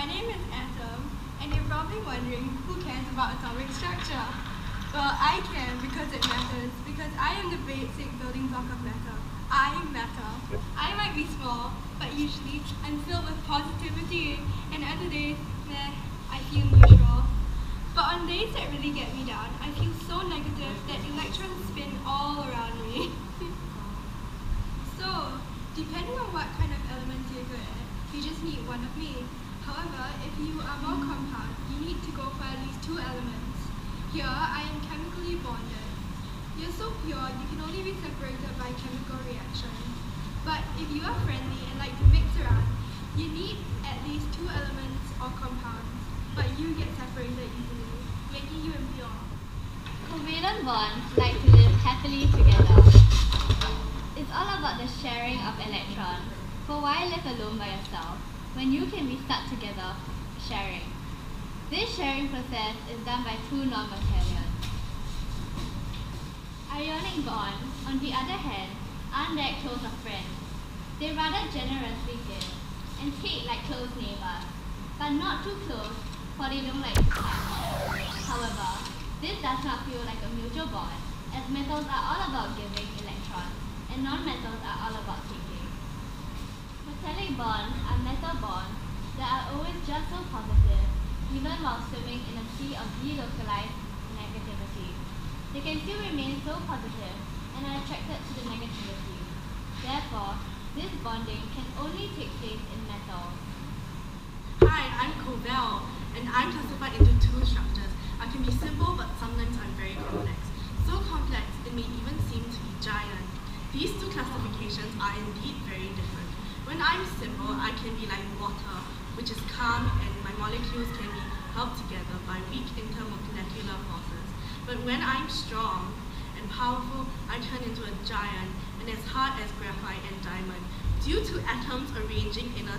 My name is Atom, and you're probably wondering who cares about atomic structure. Well, I can because it matters, because I am the basic building block of matter. I matter. I might be small, but usually I'm filled with positivity, and other days, I feel neutral. But on days that really get me down, I feel so negative that electrons spin all around me. So, depending on what kind of elements you're good at, you just need one of me. However, if you are more compound, you need to go for at least two elements. Here, I am chemically bonded. You're so pure, you can only be separated by chemical reactions. But if you are friendly and like to mix around, you need at least two elements or compounds. But you get separated easily, making you impure. Covalent bonds like to live happily together. It's all about the sharing of electrons. For why live alone by yourself when you can be stuck together sharing? This sharing process is done by two non-materials. Ionic bonds, on the other hand, aren't that close of friends. They rather generously give and take like close neighbors, but not too close, for they don't like to touch. However, this does not feel like a mutual bond, as metals are all about giving electrons, and non-metals are all about taking. Metallic bonds are metal bonds that are always just so positive, even while swimming in a sea of delocalized negativity. They can still remain so positive and are attracted to the negativity. Therefore, this bonding can only take place in metals. Hi, I'm Cobell, and I'm classified into two structures. I can be simple, but sometimes I'm very complex. So complex, it may even seem to be giant. These two classifications are indeed very different. When I'm simple, I can be like water, which is calm, and my molecules can be held together by weak intermolecular forces. But when I'm strong and powerful, I turn into a giant and as hard as graphite and diamond, due to atoms arranging in a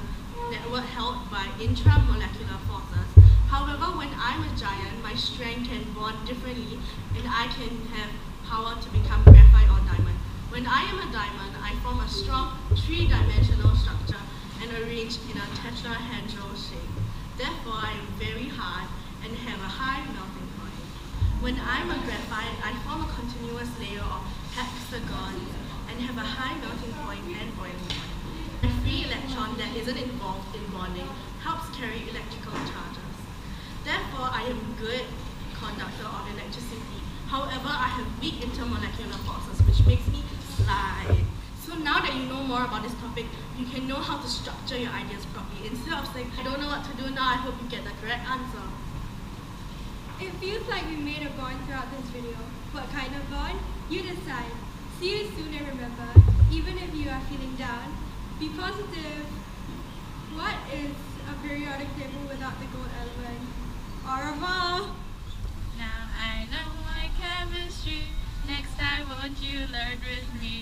network held by intramolecular forces. However, when I'm a giant, my strength can bond differently and I can have power to become graphite or diamond. When I am a diamond, I form a strong three-dimensional structure and arranged in a tetrahedral shape. Therefore, I am very hard and have a high melting point. When I'm a graphite, I form a continuous layer of hexagons and have a high melting point and boiling point. A free electron that isn't involved in bonding helps carry electrical charges. Therefore, I am a good conductor of electricity. However, I have weak intermolecular forces, which makes me slide. So now that you know more about this topic, you can know how to structure your ideas properly. Instead of saying, I don't know what to do now, I hope you get the correct answer. It feels like we made a bond throughout this video. What kind of bond? You decide. See you soon, and remember, even if you are feeling down, be positive. What is a periodic table without the gold element? Au revoir! Now I know my chemistry. Next time, won't you learn with me?